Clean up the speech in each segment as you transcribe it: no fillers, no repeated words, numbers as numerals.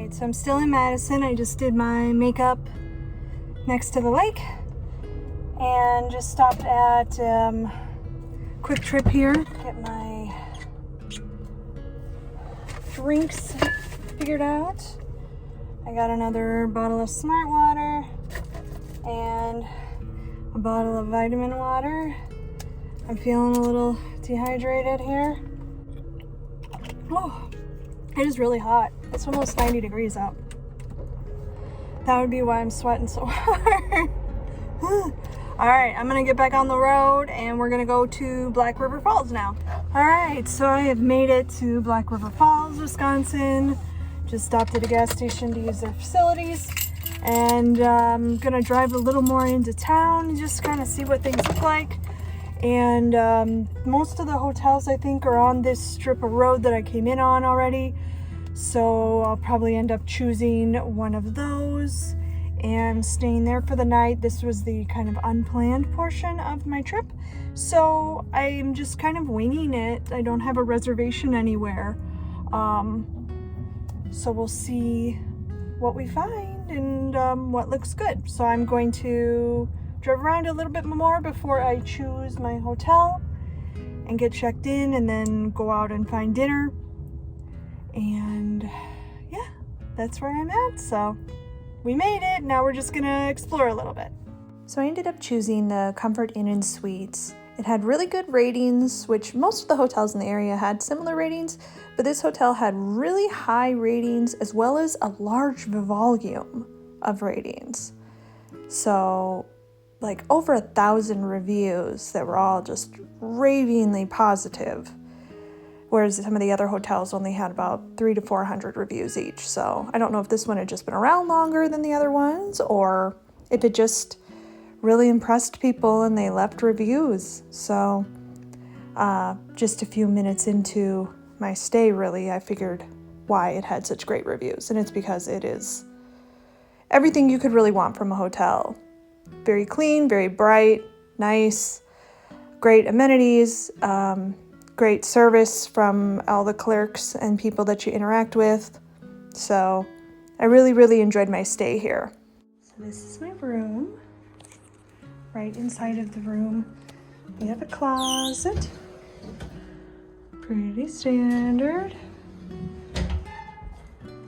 Alright, so I'm still in Madison. I just did my makeup next to the lake and just stopped at Quick Trip here. Get my drinks figured out. I got another bottle of Smart Water and a bottle of vitamin water. I'm feeling a little dehydrated here. Oh, it is really hot. It's almost 90 degrees out. That would be why I'm sweating so hard. All right, I'm gonna get back on the road and we're gonna go to Black River Falls now. All right, so I have made it to Black River Falls, Wisconsin. Just stopped at a gas station to use their facilities. And I'm gonna drive a little more into town and just kind of see what things look like. And most of the hotels I think are on this strip of road that I came in on already. So I'll probably end up choosing one of those and staying there for the night. This was the kind of unplanned portion of my trip. So I'm just kind of winging it. I don't have a reservation anywhere. So we'll see what we find and what looks good. So I'm going to drive around a little bit more before I choose my hotel and get checked in and then go out and find dinner. And yeah, that's where I'm at. So we made it. Now we're just gonna explore a little bit. So I ended up choosing the Comfort Inn & Suites. It had really good ratings, which most of the hotels in the area had similar ratings, but this hotel had really high ratings as well as a large volume of ratings. So like over 1,000 reviews that were all just ravingly positive. Whereas some of the other hotels only had about 300 to 400 reviews each. So I don't know if this one had just been around longer than the other ones or if it just really impressed people and they left reviews. So just a few minutes into my stay, really, I figured why it had such great reviews. And it's because it is everything you could really want from a hotel. Very clean, very bright, nice, great amenities, great service from all the clerks and people that you interact with. So I really, really enjoyed my stay here. So this is my room. Right inside of the room, we have a closet. Pretty standard.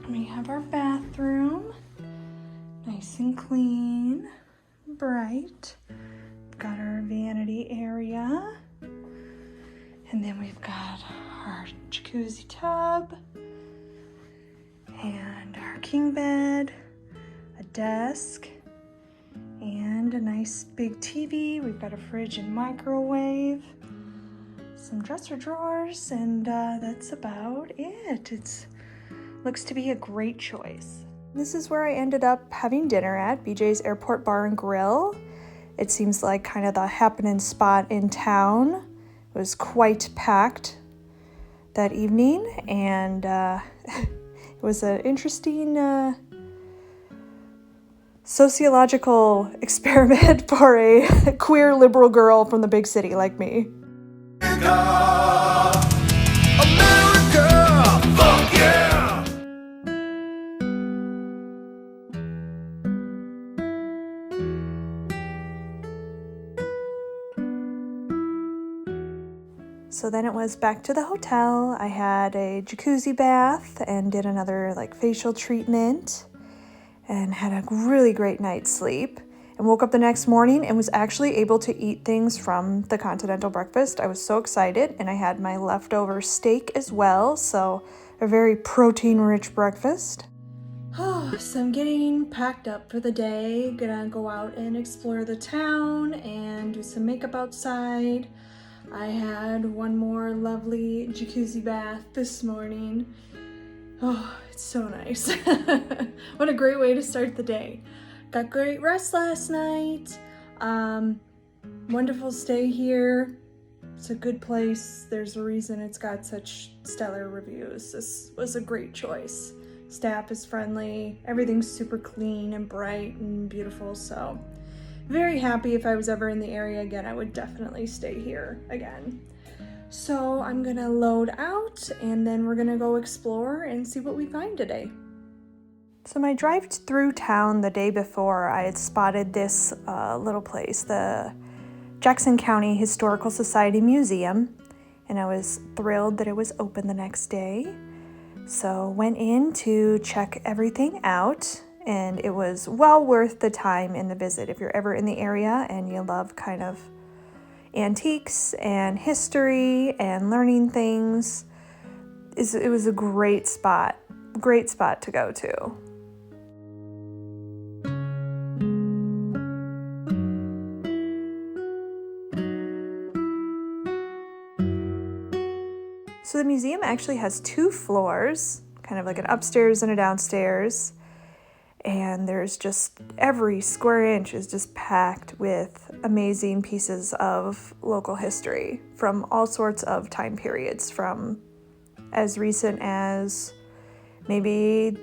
We have our bathroom. Nice and clean, bright. We've got our vanity area. And then we've got our jacuzzi tub and our king bed, a desk, and a nice big TV. We've got a fridge and microwave, some dresser drawers, and that's about it. It looks to be a great choice. This is where I ended up having dinner at BJ's Airport Bar and Grill. It seems like kind of the happening spot in town. It was quite packed that evening, and it was an interesting sociological experiment for a queer liberal girl from the big city like me. America, fuck yeah! So then it was back to the hotel. I had a jacuzzi bath and did another like facial treatment and had a really great night's sleep and woke up the next morning and was actually able to eat things from the continental breakfast. I was so excited, and I had my leftover steak as well, so a very protein-rich breakfast. So I'm getting packed up for the day. Gonna go out and explore the town and do some makeup outside. I had one more lovely jacuzzi bath this morning. Oh, it's so nice. What a great way to start the day. Got great rest last night. Wonderful stay here. It's a good place. There's a reason it's got such stellar reviews. This was a great choice. Staff is friendly. Everything's super clean and bright and beautiful. So very happy. If I was ever in the area again, I would definitely stay here again. So I'm gonna load out and then we're gonna go explore and see what we find today. So my drive through town the day before, I had spotted this little place, the Jackson County Historical Society Museum, and I was thrilled that it was open the next day. So went in to check everything out, and it was well worth the time in the visit. If you're ever in the area and you love kind of antiques and history and learning things, it was a great spot to go to. So the museum actually has 2 floors, kind of like an upstairs and a downstairs. And there's just every square inch is just packed with amazing pieces of local history from all sorts of time periods, from as recent as maybe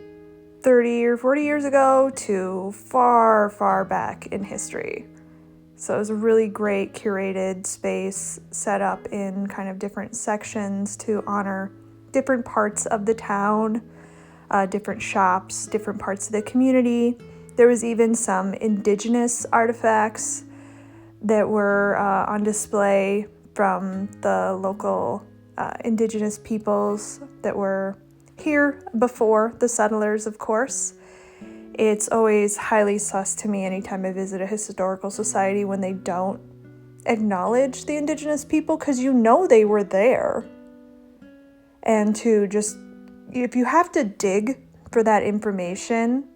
30 or 40 years ago to far, far back in history. So it was a really great curated space set up in kind of different sections to honor different parts of the town, different shops, different parts of the community. There was even some indigenous artifacts that were on display from the local indigenous peoples that were here before the settlers, of course. It's always highly sus to me anytime I visit a historical society when they don't acknowledge the indigenous people, because you know they were there. And to just, if you have to dig for that information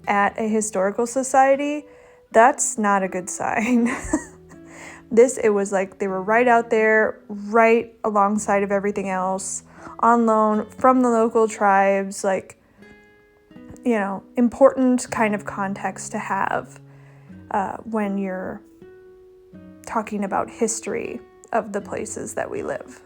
at a historical society, that's not a good sign. It was like they were right out there, right alongside of everything else, on loan from the local tribes, like, you know, important kind of context to have when you're talking about history of the places that we live.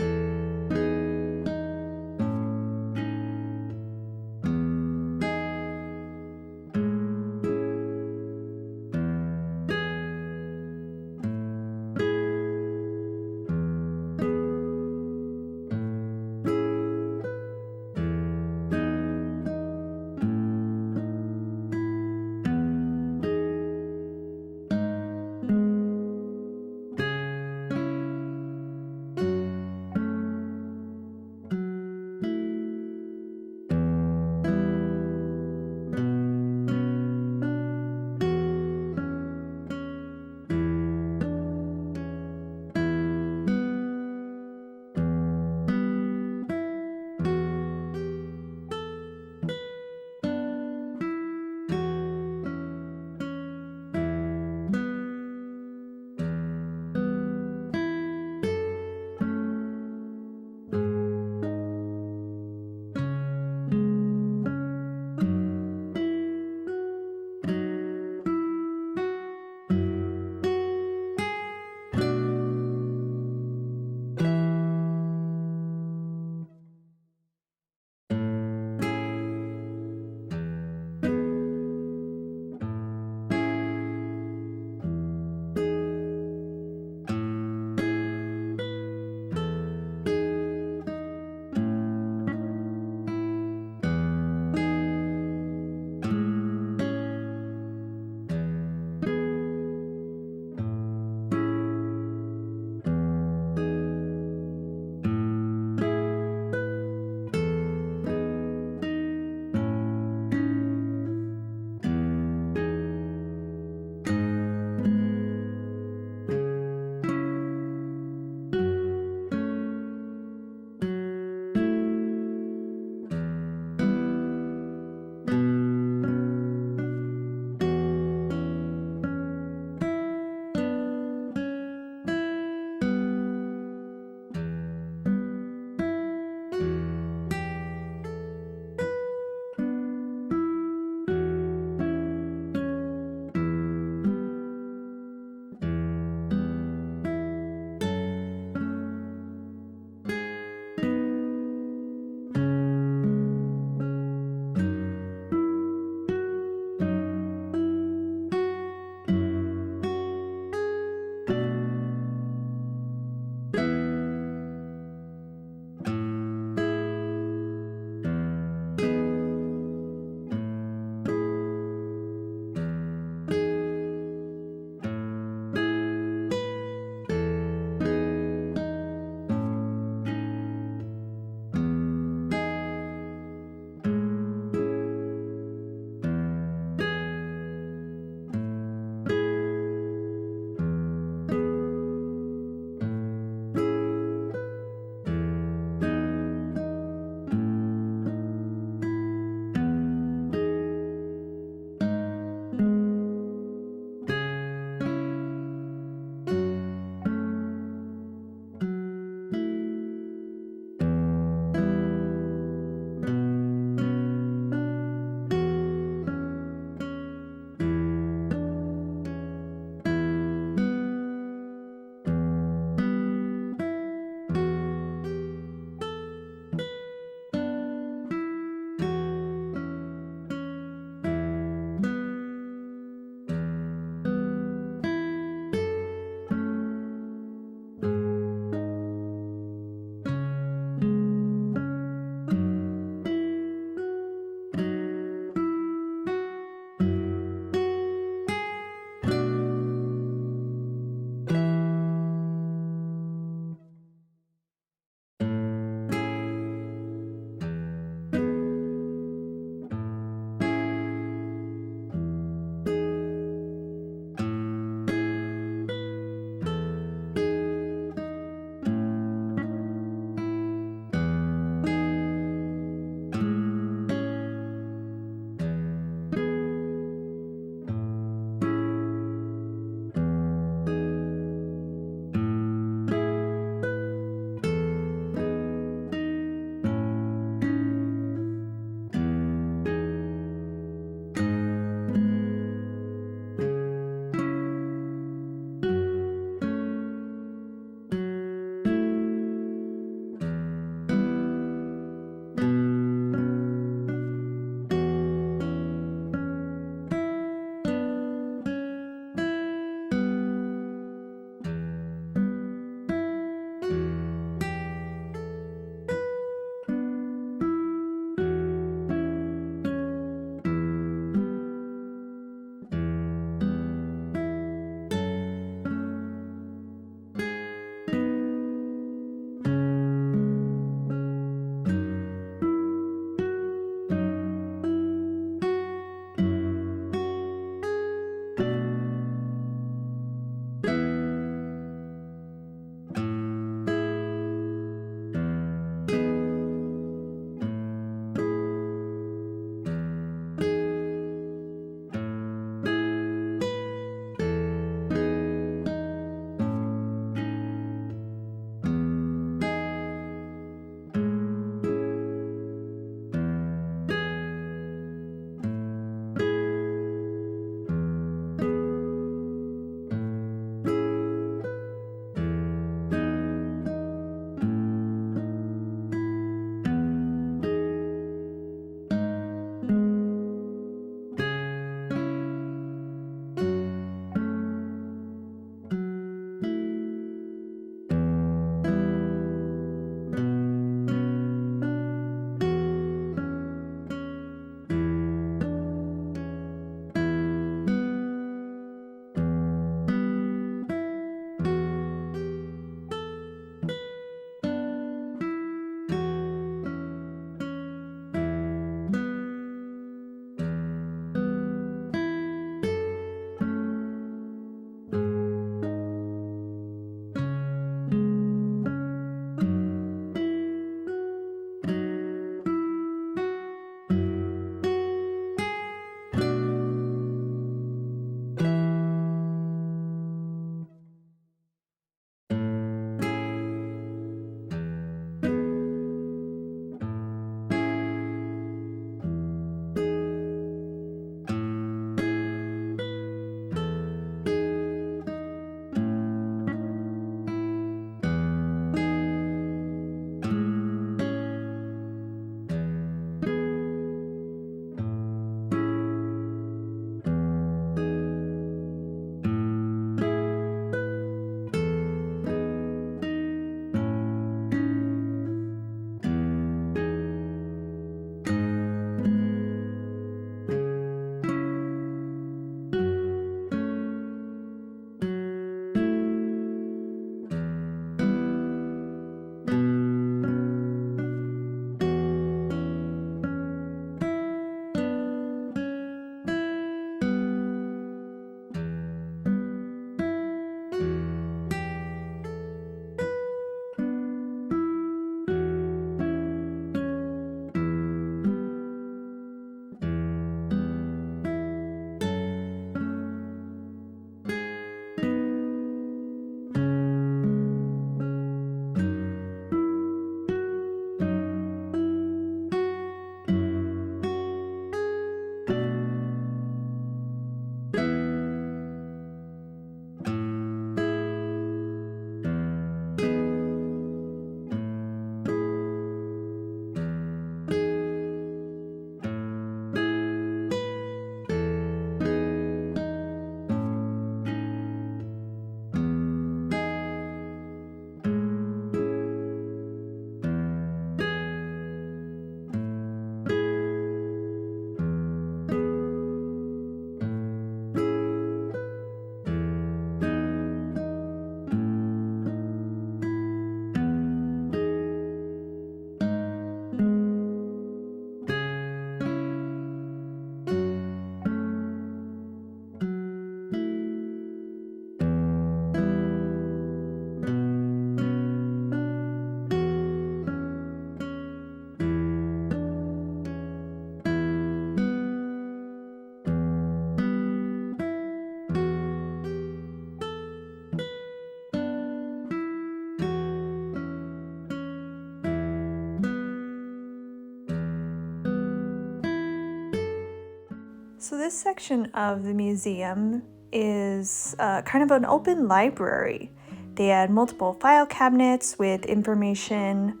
So this section of the museum is kind of an open library. They had multiple file cabinets with information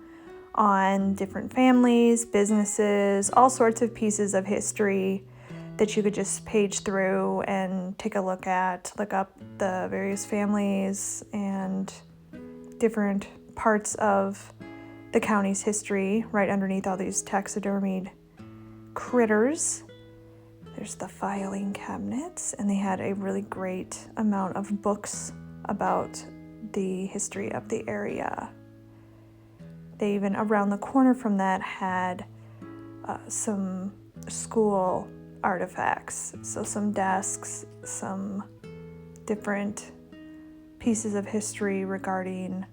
on different families, businesses, all sorts of pieces of history that you could just page through and take a look at, look up the various families and different parts of the county's history right underneath all these taxidermied critters. There's the filing cabinets, and they had a really great amount of books about the history of the area. They even, around the corner from that, had some school artifacts. So some desks, some different pieces of history regarding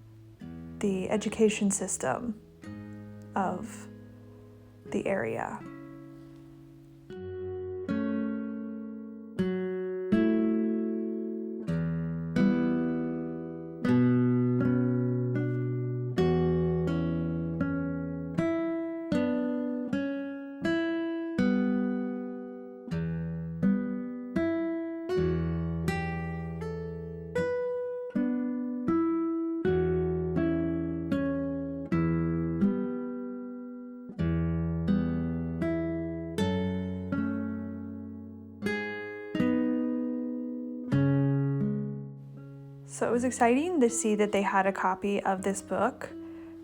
the education system of the area. So it was exciting to see that they had a copy of this book.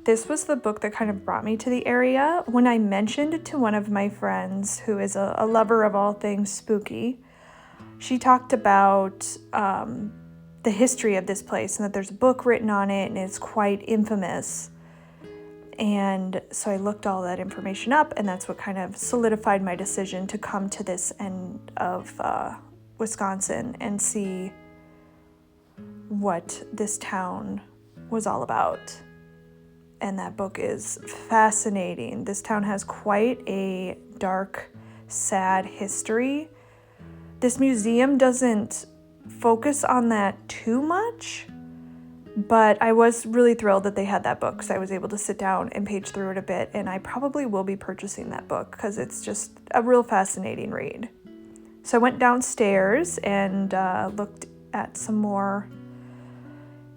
This was the book that kind of brought me to the area. When I mentioned it to one of my friends who is a lover of all things spooky, she talked about the history of this place and that there's a book written on it and it's quite infamous. And so I looked all that information up, and that's what kind of solidified my decision to come to this end of Wisconsin and see what this town was all about. And that book is fascinating. This town has quite a dark, sad history. This museum doesn't focus on that too much, but I was really thrilled that they had that book because I was able to sit down and page through it a bit, and I probably will be purchasing that book because it's just a real fascinating read. So I went downstairs and looked at some more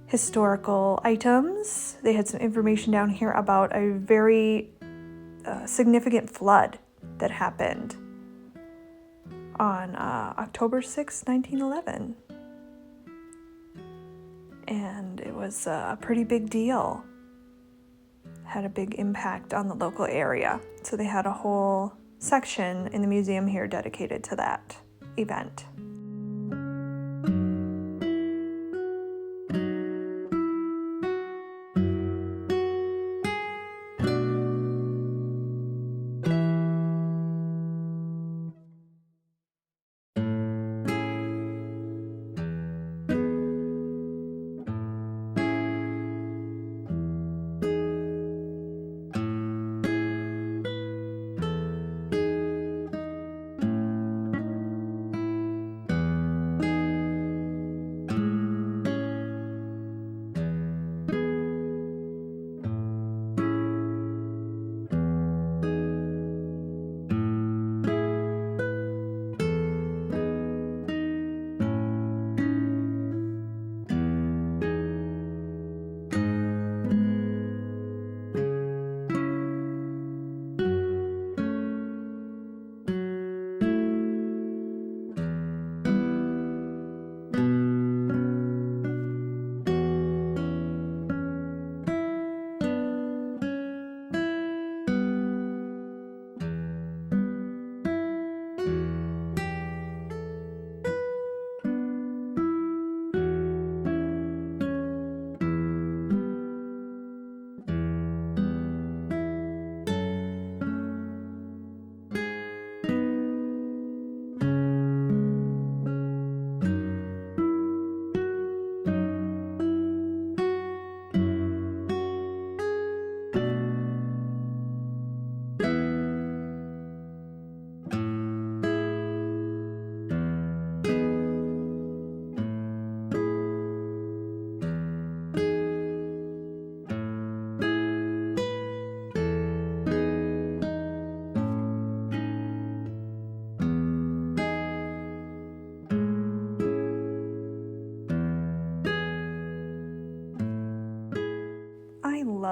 historical items. They had some information down here about a very significant flood that happened on October 6, 1911. And it was a pretty big deal. Had a big impact on the local area. So they had a whole section in the museum here dedicated to that event.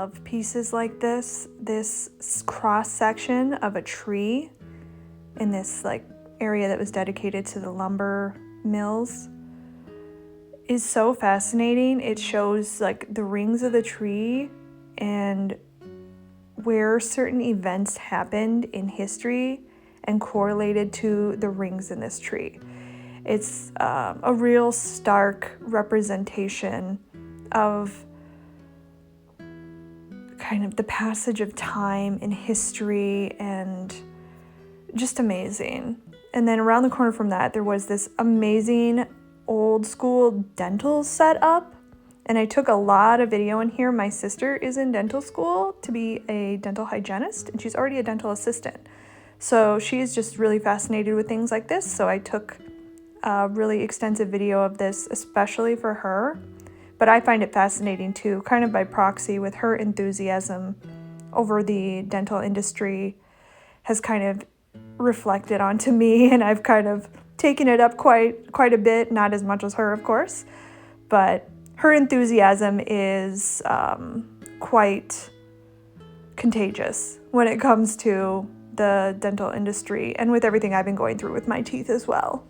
love pieces like this. This cross section of a tree in this like area that was dedicated to the lumber mills is so fascinating. It shows like the rings of the tree and where certain events happened in history and correlated to the rings in this tree. It's a real stark representation of kind of the passage of time in history, and just amazing. And then around the corner from that, there was this amazing old school dental setup. And I took a lot of video in here. My sister is in dental school to be a dental hygienist, and she's already a dental assistant. So she's just really fascinated with things like this. So I took a really extensive video of this, especially for her. But I find it fascinating too, kind of by proxy, with her enthusiasm over the dental industry has kind of reflected onto me, and I've kind of taken it up quite a bit, not as much as her, of course, but her enthusiasm is quite contagious when it comes to the dental industry and with everything I've been going through with my teeth as well.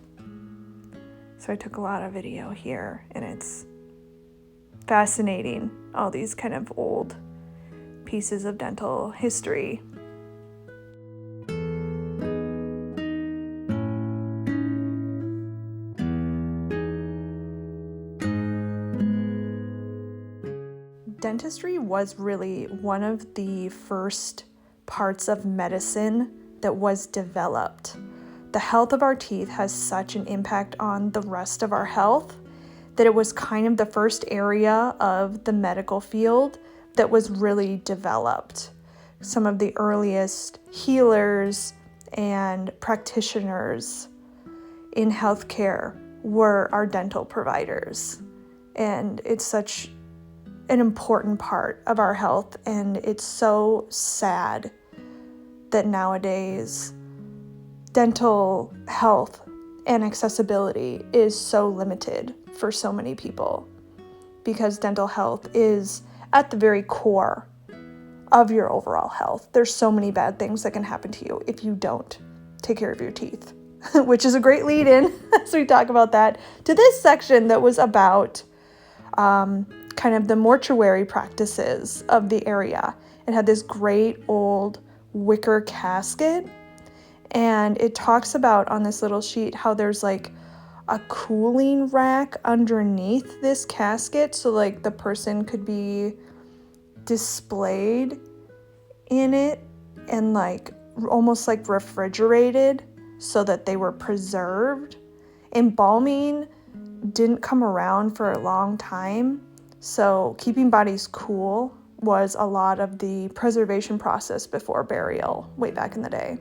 So I took a lot of video here, and it's fascinating, all these kind of old pieces of dental history. Dentistry was really one of the first parts of medicine that was developed. The health of our teeth has such an impact on the rest of our health that it was kind of the first area of the medical field that was really developed. Some of the earliest healers and practitioners in healthcare were our dental providers. And it's such an important part of our health, and it's so sad that nowadays dental health and accessibility is so limited for so many people, because dental health is at the very core of your overall health. There's so many bad things that can happen to you if you don't take care of your teeth, which is a great lead-in as we talk about that to this section that was about kind of the mortuary practices of the area. It had this great old wicker casket, and it talks about on this little sheet how there's like a cooling rack underneath this casket, so like the person could be displayed in it and like almost like refrigerated so that they were preserved. Embalming didn't come around for a long time, so keeping bodies cool was a lot of the preservation process before burial way back in the day.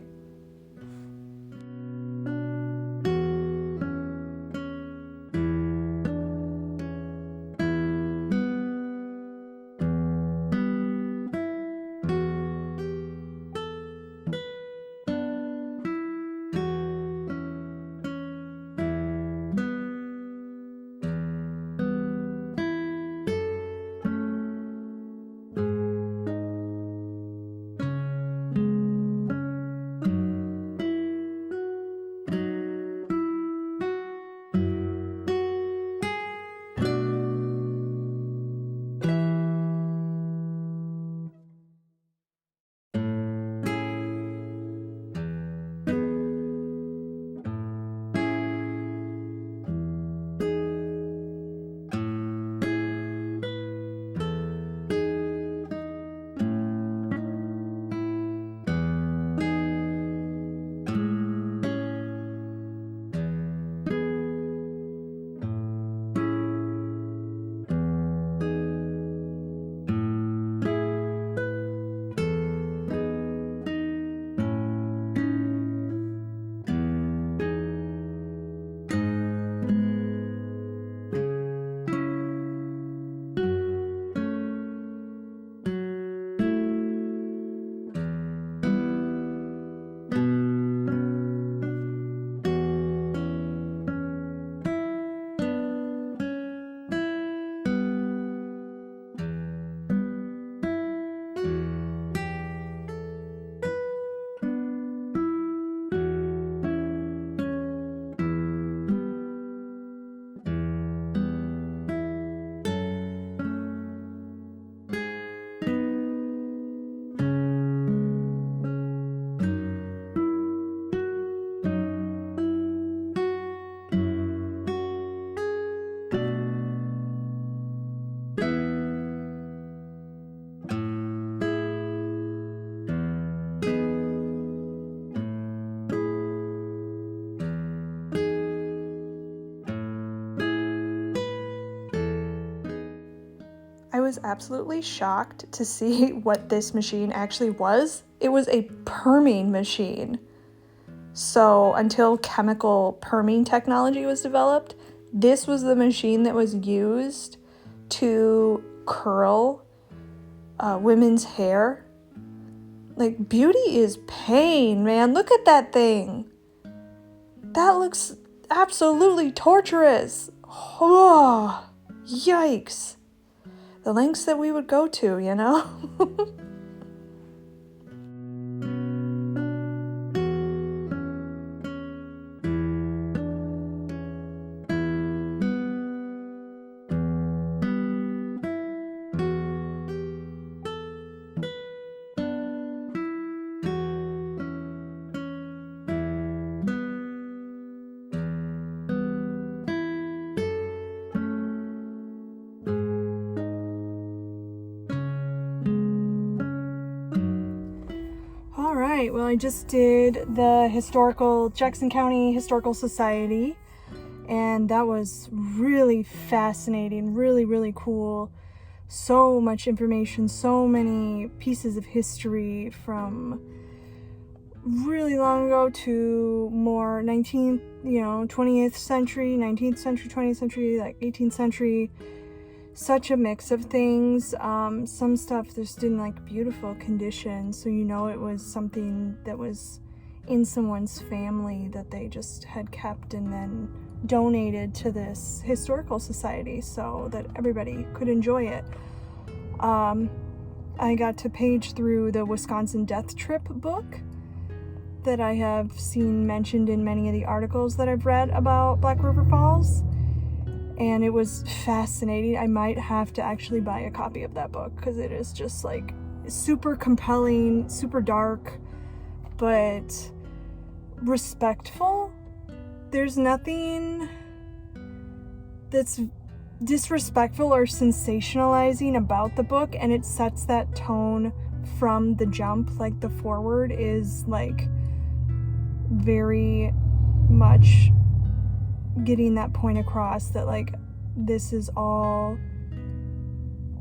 I was absolutely shocked to see what this machine actually was. It was a perming machine. So until chemical perming technology was developed, this was the machine that was used to curl women's hair. Like, beauty is pain, man. Look at that thing. That looks absolutely torturous. Oh, yikes. The lengths that we would go to, you know? All right, well, I just did the Jackson County Historical Society, and that was really fascinating, really, really cool. So much information, so many pieces of history from really long ago to more 19th, 20th century, 19th century, 20th century, like 18th century. Such a mix of things. Some stuff just in like beautiful condition, so it was something that was in someone's family that they just had kept and then donated to this historical society so that everybody could enjoy it. I got to page through the Wisconsin Death Trip book that I have seen mentioned in many of the articles that I've read about Black River Falls. And it was fascinating. I might have to actually buy a copy of that book because it is just like super compelling, super dark, but respectful. There's nothing that's disrespectful or sensationalizing about the book, and it sets that tone from the jump. Like, the foreword is like very much getting that point across that like this is all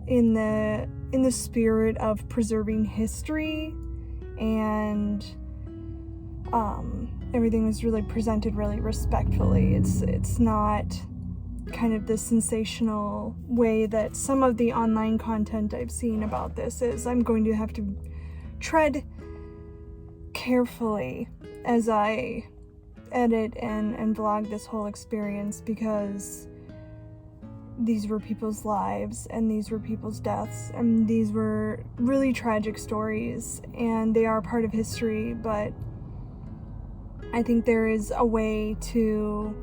in the spirit of preserving history, and everything was really presented really respectfully. It's not kind of the sensational way that some of the online content I've seen about this is. I'm going to have to tread carefully as I edit and vlog this whole experience, because these were people's lives and these were people's deaths and these were really tragic stories, and they are part of history, but I think there is a way to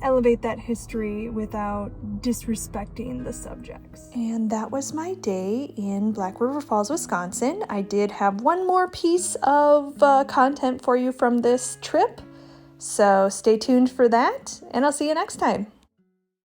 elevate that history without disrespecting the subjects. And that was my day in Black River Falls, Wisconsin. I did have one more piece of content for you from this trip, so stay tuned for that, and I'll see you next time.